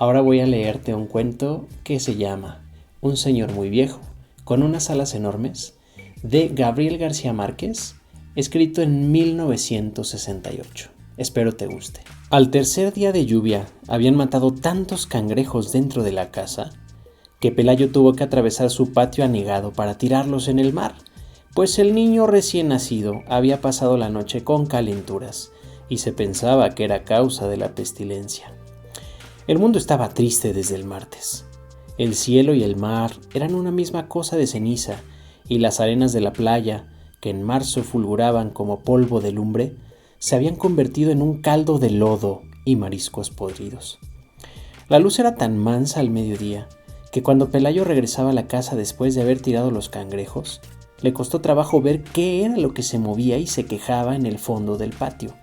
Ahora voy a leerte un cuento que se llama Un señor muy viejo, con unas alas enormes, de Gabriel García Márquez, escrito en 1968. Espero te guste. Al tercer día de lluvia, habían matado tantos cangrejos dentro de la casa que Pelayo tuvo que atravesar su patio anegado para tirarlos en el mar, pues el niño recién nacido había pasado la noche con calenturas y se pensaba que era causa de la pestilencia. El mundo estaba triste desde el martes. El cielo y el mar eran una misma cosa de ceniza, y las arenas de la playa, que en marzo fulguraban como polvo de lumbre, se habían convertido en un caldo de lodo y mariscos podridos. La luz era tan mansa al mediodía que cuando Pelayo regresaba a la casa después de haber tirado los cangrejos, le costó trabajo ver qué era lo que se movía y se quejaba en el fondo del patio.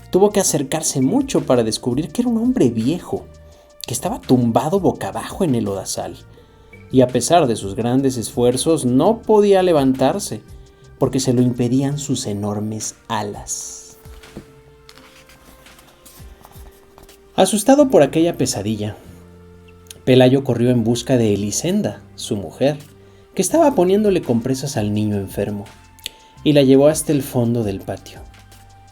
Tuvo que acercarse mucho para descubrir que era un hombre viejo, que estaba tumbado boca abajo en el lodazal, y a pesar de sus grandes esfuerzos no podía levantarse, porque se lo impedían sus enormes alas. Asustado por aquella pesadilla, Pelayo corrió en busca de Elisenda, su mujer, que estaba poniéndole compresas al niño enfermo, y la llevó hasta el fondo del patio.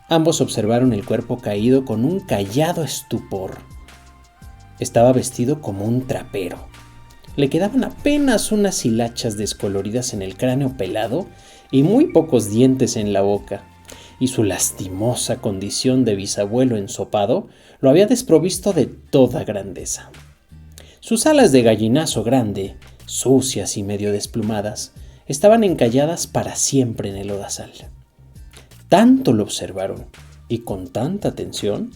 Ambos observaron el cuerpo caído con un callado estupor. Estaba vestido como un trapero. Le quedaban apenas unas hilachas descoloridas en el cráneo pelado y muy pocos dientes en la boca, y su lastimosa condición de bisabuelo ensopado lo había desprovisto de toda grandeza. Sus alas de gallinazo grande, sucias y medio desplumadas, estaban encalladas para siempre en el lodazal. Tanto lo observaron, y con tanta atención,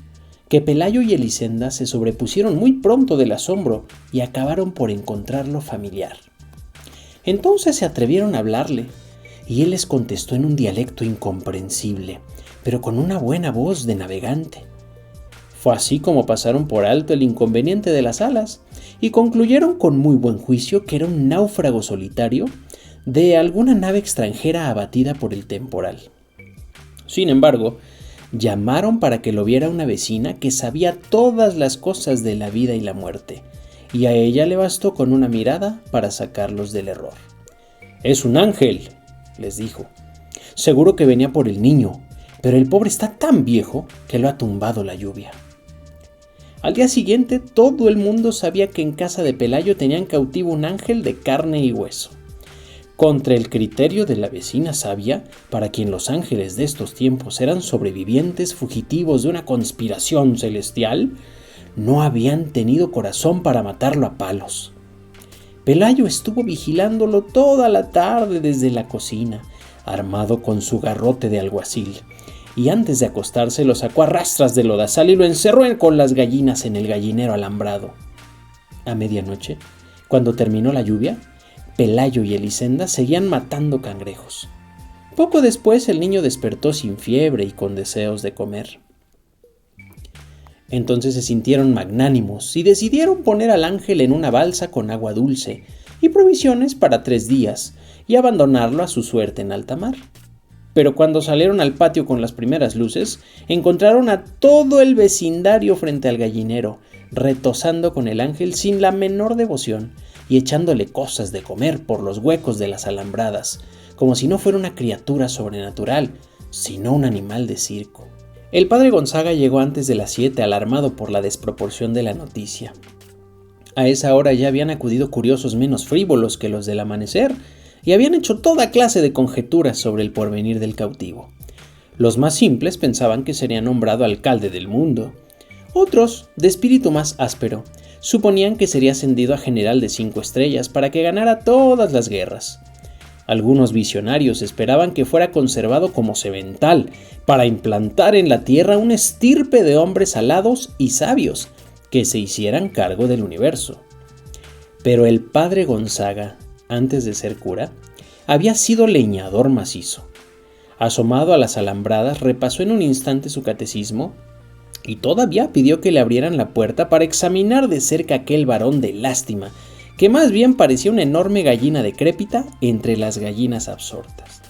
que Pelayo y Elisenda se sobrepusieron muy pronto del asombro y acabaron por encontrarlo familiar. Entonces se atrevieron a hablarle, y él les contestó en un dialecto incomprensible, pero con una buena voz de navegante. Fue así como pasaron por alto el inconveniente de las alas, y concluyeron con muy buen juicio que era un náufrago solitario de alguna nave extranjera abatida por el temporal. Sin embargo, llamaron para que lo viera una vecina que sabía todas las cosas de la vida y la muerte, y a ella le bastó con una mirada para sacarlos del error. «Es un ángel», les dijo. «Seguro que venía por el niño, pero el pobre está tan viejo que lo ha tumbado la lluvia». Al día siguiente, todo el mundo sabía que en casa de Pelayo tenían cautivo un ángel de carne y hueso. Contra el criterio de la vecina sabia, para quien los ángeles de estos tiempos eran sobrevivientes fugitivos de una conspiración celestial, no habían tenido corazón para matarlo a palos. Pelayo estuvo vigilándolo toda la tarde desde la cocina, armado con su garrote de alguacil, y antes de acostarse lo sacó a rastras del lodazal y lo encerró con las gallinas en el gallinero alambrado. A medianoche, cuando terminó la lluvia, Pelayo y Elisenda seguían matando cangrejos. Poco después el niño despertó sin fiebre y con deseos de comer. Entonces se sintieron magnánimos y decidieron poner al ángel en una balsa con agua dulce y provisiones para 3 días y abandonarlo a su suerte en alta mar. Pero cuando salieron al patio con las primeras luces, encontraron a todo el vecindario frente al gallinero, retozando con el ángel sin la menor devoción y echándole cosas de comer por los huecos de las alambradas, como si no fuera una criatura sobrenatural, sino un animal de circo. El padre Gonzaga llegó antes de las 7, alarmado por la desproporción de la noticia. A esa hora ya habían acudido curiosos menos frívolos que los del amanecer, y habían hecho toda clase de conjeturas sobre el porvenir del cautivo. Los más simples pensaban que sería nombrado alcalde del mundo. Otros, de espíritu más áspero, suponían que sería ascendido a general de 5 estrellas para que ganara todas las guerras. Algunos visionarios esperaban que fuera conservado como semental para implantar en la tierra una estirpe de hombres alados y sabios que se hicieran cargo del universo. Pero el padre Gonzaga, antes de ser cura, había sido leñador macizo. Asomado a las alambradas, repasó en un instante su catecismo y todavía pidió que le abrieran la puerta para examinar de cerca aquel varón de lástima, que más bien parecía una enorme gallina decrépita entre las gallinas absortas.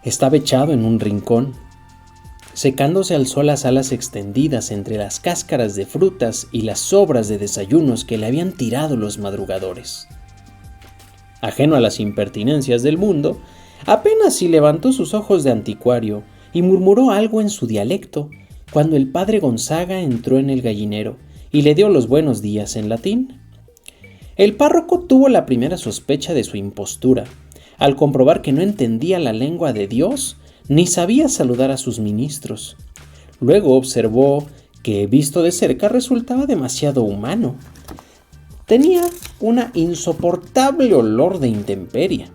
Estaba echado en un rincón. secándose al sol las alas extendidas entre las cáscaras de frutas y las sobras de desayunos que le habían tirado los madrugadores. Ajeno a las impertinencias del mundo, apenas si levantó sus ojos de anticuario y murmuró algo en su dialecto cuando el padre Gonzaga entró en el gallinero y le dio los buenos días en latín. El párroco tuvo la primera sospecha de su impostura, al comprobar que no entendía la lengua de Dios ni sabía saludar a sus ministros. Luego observó que, visto de cerca, resultaba demasiado humano. Tenía una insoportable olor de intemperie.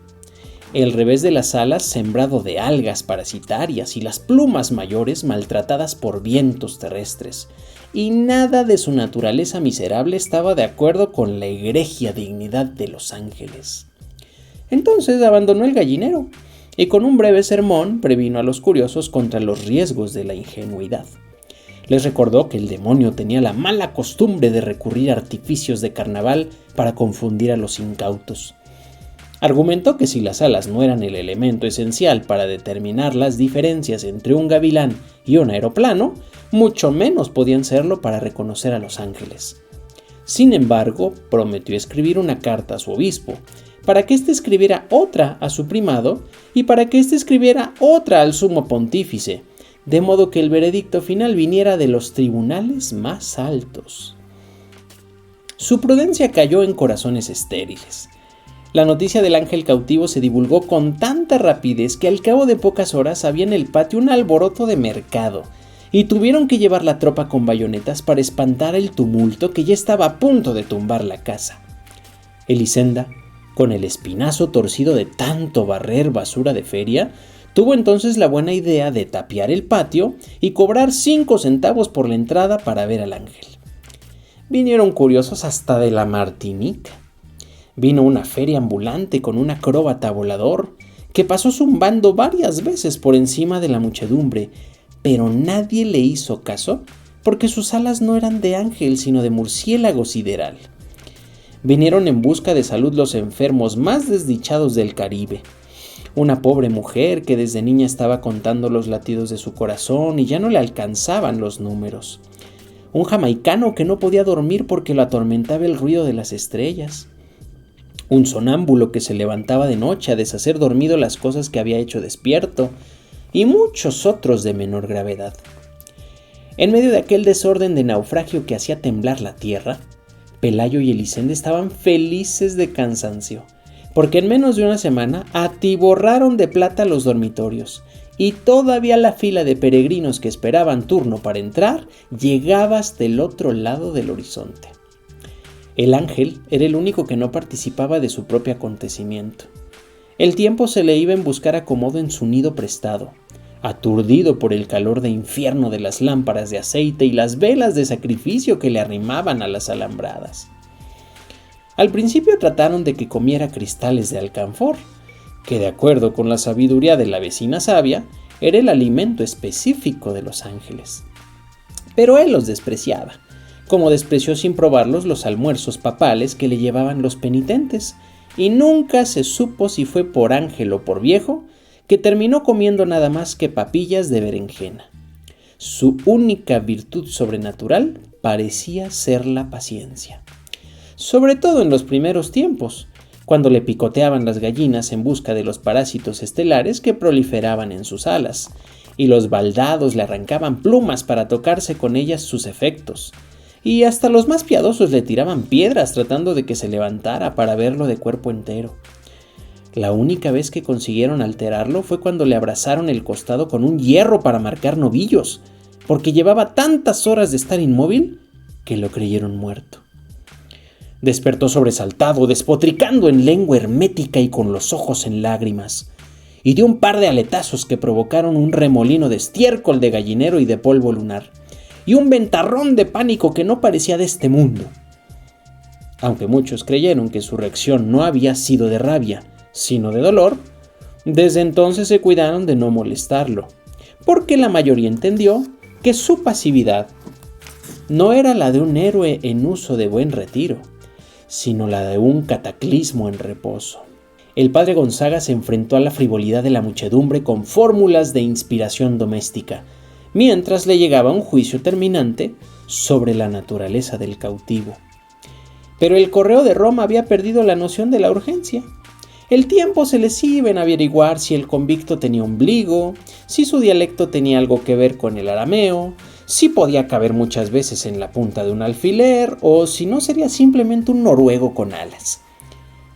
El revés de las alas sembrado de algas parasitarias y las plumas mayores maltratadas por vientos terrestres, y nada de su naturaleza miserable estaba de acuerdo con la egregia dignidad de los ángeles. Entonces abandonó el gallinero y con un breve sermón previno a los curiosos contra los riesgos de la ingenuidad. Les recordó que el demonio tenía la mala costumbre de recurrir a artificios de carnaval para confundir a los incautos. Argumentó que si las alas no eran el elemento esencial para determinar las diferencias entre un gavilán y un aeroplano, mucho menos podían serlo para reconocer a los ángeles. Sin embargo, prometió escribir una carta a su obispo, para que éste escribiera otra a su primado y para que éste escribiera otra al sumo pontífice, de modo que el veredicto final viniera de los tribunales más altos. Su prudencia cayó en corazones estériles. La noticia del ángel cautivo se divulgó con tanta rapidez que al cabo de pocas horas había en el patio un alboroto de mercado, y tuvieron que llevar la tropa con bayonetas para espantar el tumulto que ya estaba a punto de tumbar la casa. Elisenda, con el espinazo torcido de tanto barrer basura de feria, tuvo entonces la buena idea de tapiar el patio y cobrar 5 centavos por la entrada para ver al ángel. Vinieron curiosos hasta de la Martinica. Vino una feria ambulante con un acróbata volador que pasó zumbando varias veces por encima de la muchedumbre, pero nadie le hizo caso porque sus alas no eran de ángel sino de murciélago sideral. Vinieron en busca de salud los enfermos más desdichados del Caribe. Una pobre mujer que desde niña estaba contando los latidos de su corazón y ya no le alcanzaban los números. Un jamaicano que no podía dormir porque lo atormentaba el ruido de las estrellas. Un sonámbulo que se levantaba de noche a deshacer dormido las cosas que había hecho despierto, y muchos otros de menor gravedad. En medio de aquel desorden de naufragio que hacía temblar la tierra, Pelayo y Elisenda estaban felices de cansancio, porque en menos de una semana atiborraron de plata los dormitorios, y todavía la fila de peregrinos que esperaban turno para entrar llegaba hasta el otro lado del horizonte. El ángel era el único que no participaba de su propio acontecimiento. El tiempo se le iba en buscar acomodo en su nido prestado, aturdido por el calor de infierno de las lámparas de aceite y las velas de sacrificio que le arrimaban a las alambradas. Al principio trataron de que comiera cristales de alcanfor, que de acuerdo con la sabiduría de la vecina sabia, era el alimento específico de los ángeles. Pero él los despreciaba, como despreció sin probarlos los almuerzos papales que le llevaban los penitentes, y nunca se supo si fue por ángel o por viejo, que terminó comiendo nada más que papillas de berenjena. Su única virtud sobrenatural parecía ser la paciencia. Sobre todo en los primeros tiempos, cuando le picoteaban las gallinas en busca de los parásitos estelares que proliferaban en sus alas, y los baldados le arrancaban plumas para tocarse con ellas sus efectos, y hasta los más piadosos le tiraban piedras tratando de que se levantara para verlo de cuerpo entero. La única vez que consiguieron alterarlo fue cuando le abrazaron el costado con un hierro para marcar novillos, porque llevaba tantas horas de estar inmóvil que lo creyeron muerto. Despertó sobresaltado, despotricando en lengua hermética y con los ojos en lágrimas, y dio un par de aletazos que provocaron un remolino de estiércol de gallinero y de polvo lunar, y un ventarrón de pánico que no parecía de este mundo. Aunque muchos creyeron que su reacción no había sido de rabia, sino de dolor, desde entonces se cuidaron de no molestarlo, porque la mayoría entendió que su pasividad no era la de un héroe en uso de buen retiro, sino la de un cataclismo en reposo. El padre Gonzaga se enfrentó a la frivolidad de la muchedumbre con fórmulas de inspiración doméstica, mientras le llegaba un juicio terminante sobre la naturaleza del cautivo. Pero el correo de Roma había perdido la noción de la urgencia. El tiempo se les iba en averiguar si el convicto tenía ombligo, si su dialecto tenía algo que ver con el arameo, si podía caber muchas veces en la punta de un alfiler o si no sería simplemente un noruego con alas.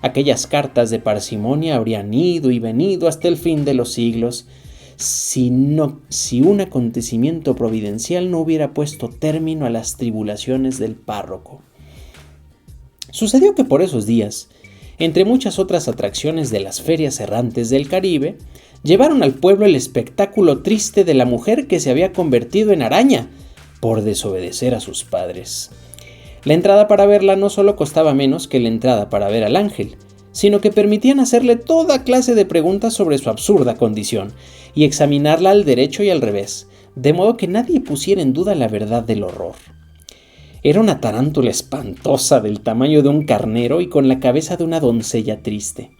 Aquellas cartas de parsimonia habrían ido y venido hasta el fin de los siglos si un acontecimiento providencial no hubiera puesto término a las tribulaciones del párroco. Sucedió que por esos días, entre muchas otras atracciones de las ferias errantes del Caribe, llevaron al pueblo el espectáculo triste de la mujer que se había convertido en araña por desobedecer a sus padres. La entrada para verla no solo costaba menos que la entrada para ver al ángel, sino que permitían hacerle toda clase de preguntas sobre su absurda condición y examinarla al derecho y al revés, de modo que nadie pusiera en duda la verdad del horror. Era una tarántula espantosa del tamaño de un carnero y con la cabeza de una doncella triste.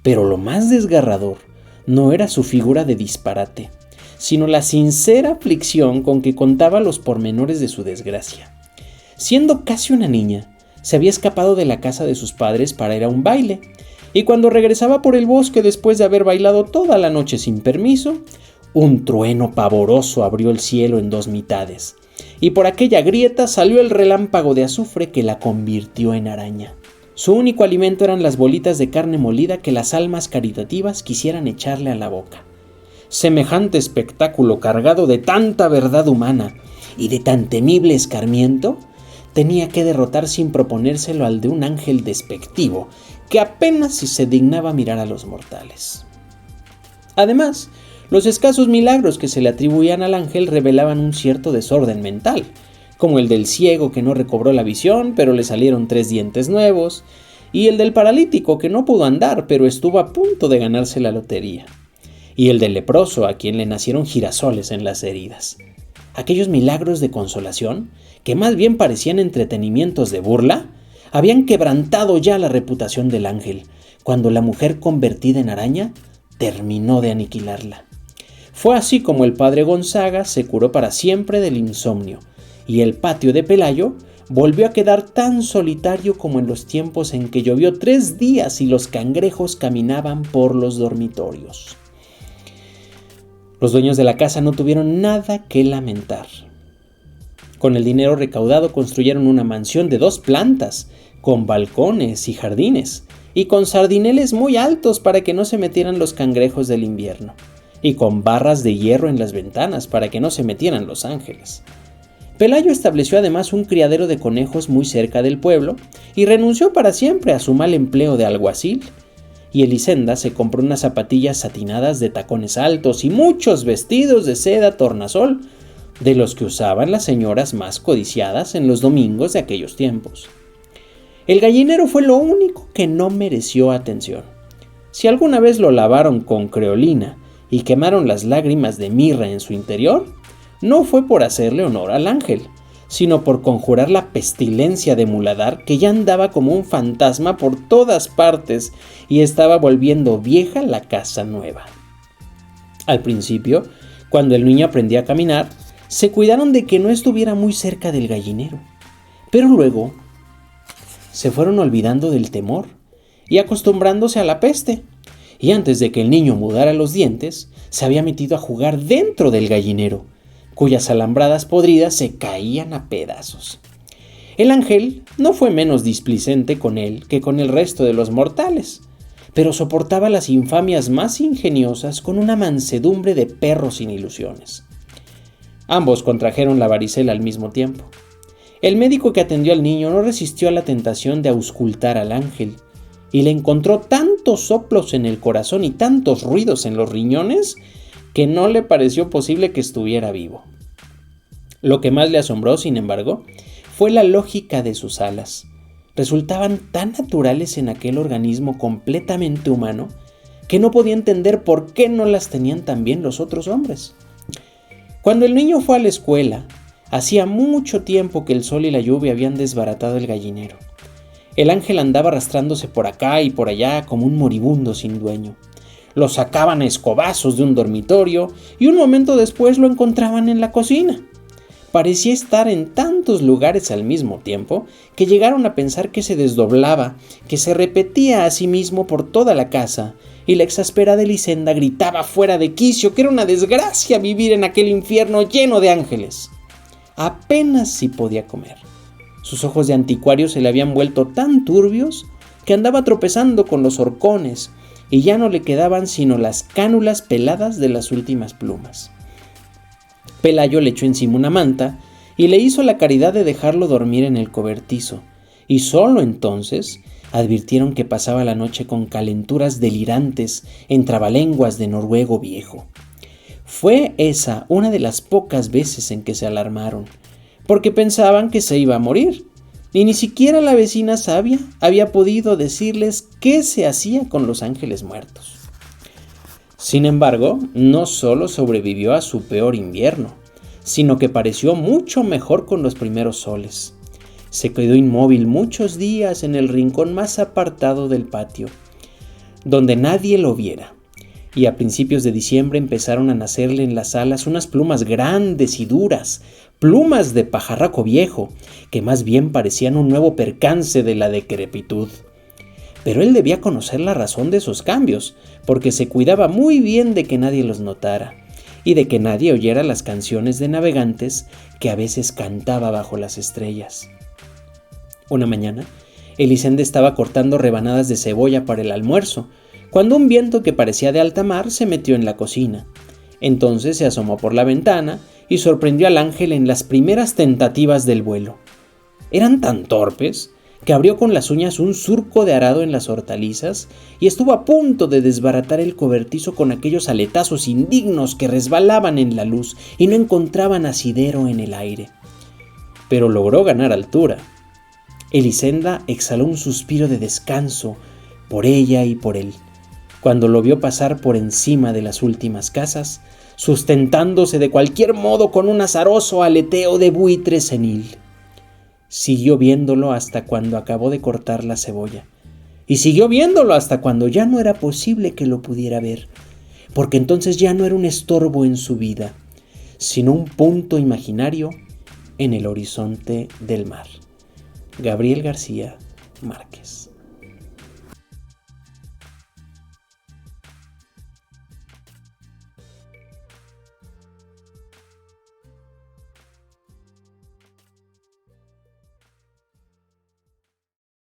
Pero lo más desgarrador no era su figura de disparate, sino la sincera aflicción con que contaba los pormenores de su desgracia. Siendo casi una niña, se había escapado de la casa de sus padres para ir a un baile, y cuando regresaba por el bosque después de haber bailado toda la noche sin permiso, un trueno pavoroso abrió el cielo en dos mitades, y por aquella grieta salió el relámpago de azufre que la convirtió en araña. Su único alimento eran las bolitas de carne molida que las almas caritativas quisieran echarle a la boca. Semejante espectáculo cargado de tanta verdad humana y de tan temible escarmiento tenía que derrotar sin proponérselo al de un ángel despectivo que apenas si se dignaba mirar a los mortales. Además, los escasos milagros que se le atribuían al ángel revelaban un cierto desorden mental, como el del ciego que no recobró la visión pero le salieron 3 dientes nuevos, y el del paralítico que no pudo andar pero estuvo a punto de ganarse la lotería, y el del leproso a quien le nacieron girasoles en las heridas. Aquellos milagros de consolación, que más bien parecían entretenimientos de burla, habían quebrantado ya la reputación del ángel, cuando la mujer convertida en araña terminó de aniquilarla. Fue así como el padre Gonzaga se curó para siempre del insomnio, y el patio de Pelayo volvió a quedar tan solitario como en los tiempos en que llovió 3 días y los cangrejos caminaban por los dormitorios. Los dueños de la casa no tuvieron nada que lamentar. Con el dinero recaudado construyeron una mansión de 2 plantas, con balcones y jardines, y con sardineles muy altos para que no se metieran los cangrejos del invierno, y con barras de hierro en las ventanas para que no se metieran los ángeles. Pelayo estableció además un criadero de conejos muy cerca del pueblo y renunció para siempre a su mal empleo de alguacil. Y Elisenda se compró unas zapatillas satinadas de tacones altos y muchos vestidos de seda tornasol, de los que usaban las señoras más codiciadas en los domingos de aquellos tiempos. El gallinero fue lo único que no mereció atención. Si alguna vez lo lavaron con creolina y quemaron las lágrimas de mirra en su interior, no fue por hacerle honor al ángel, sino por conjurar la pestilencia de Muladar que ya andaba como un fantasma por todas partes y estaba volviendo vieja la casa nueva. Al principio, cuando el niño aprendía a caminar, se cuidaron de que no estuviera muy cerca del gallinero, pero luego se fueron olvidando del temor y acostumbrándose a la peste, y antes de que el niño mudara los dientes, se había metido a jugar dentro del gallinero, cuyas alambradas podridas se caían a pedazos. El ángel no fue menos displicente con él que con el resto de los mortales, pero soportaba las infamias más ingeniosas con una mansedumbre de perro sin ilusiones. Ambos contrajeron la varicela al mismo tiempo. El médico que atendió al niño no resistió a la tentación de auscultar al ángel, y le encontró tantos soplos en el corazón y tantos ruidos en los riñones que no le pareció posible que estuviera vivo. Lo que más le asombró, sin embargo, fue la lógica de sus alas. Resultaban tan naturales en aquel organismo completamente humano que no podía entender por qué no las tenían también los otros hombres. Cuando el niño fue a la escuela, hacía mucho tiempo que el sol y la lluvia habían desbaratado el gallinero. El ángel andaba arrastrándose por acá y por allá como un moribundo sin dueño. lo sacaban a escobazos de un dormitorio y un momento después lo encontraban en la cocina. Parecía estar en tantos lugares al mismo tiempo que llegaron a pensar que se desdoblaba, que se repetía a sí mismo por toda la casa, y la exasperada Elisenda gritaba fuera de quicio que era una desgracia vivir en aquel infierno lleno de ángeles. Apenas si podía comer. Sus ojos de anticuario se le habían vuelto tan turbios que andaba tropezando con los horcones y ya no le quedaban sino las cánulas peladas de las últimas plumas. Pelayo le echó encima una manta y le hizo la caridad de dejarlo dormir en el cobertizo, y solo entonces advirtieron que pasaba la noche con calenturas delirantes en trabalenguas de noruego viejo. Fue esa una de las pocas veces en que se alarmaron, porque pensaban que se iba a morir, y ni siquiera la vecina sabia había podido decirles qué se hacía con los ángeles muertos. Sin embargo, no solo sobrevivió a su peor invierno, sino que pareció mucho mejor con los primeros soles. Se quedó inmóvil muchos días en el rincón más apartado del patio, donde nadie lo viera, y a principios de diciembre empezaron a nacerle en las alas unas plumas grandes y duras, plumas de pajarraco viejo, que más bien parecían un nuevo percance de la decrepitud. Pero él debía conocer la razón de esos cambios, porque se cuidaba muy bien de que nadie los notara, y de que nadie oyera las canciones de navegantes que a veces cantaba bajo las estrellas. Una mañana, Elisenda estaba cortando rebanadas de cebolla para el almuerzo, cuando un viento que parecía de alta mar se metió en la cocina. Entonces se asomó por la ventana y sorprendió al ángel en las primeras tentativas del vuelo. Eran tan torpes que abrió con las uñas un surco de arado en las hortalizas y estuvo a punto de desbaratar el cobertizo con aquellos aletazos indignos que resbalaban en la luz y no encontraban asidero en el aire. Pero logró ganar altura. Elisenda exhaló un suspiro de descanso por ella y por él, cuando lo vio pasar por encima de las últimas casas, sustentándose de cualquier modo con un azaroso aleteo de buitre senil. Siguió viéndolo hasta cuando acabó de cortar la cebolla, y siguió viéndolo hasta cuando ya no era posible que lo pudiera ver, porque entonces ya no era un estorbo en su vida, sino un punto imaginario en el horizonte del mar. Gabriel García Márquez.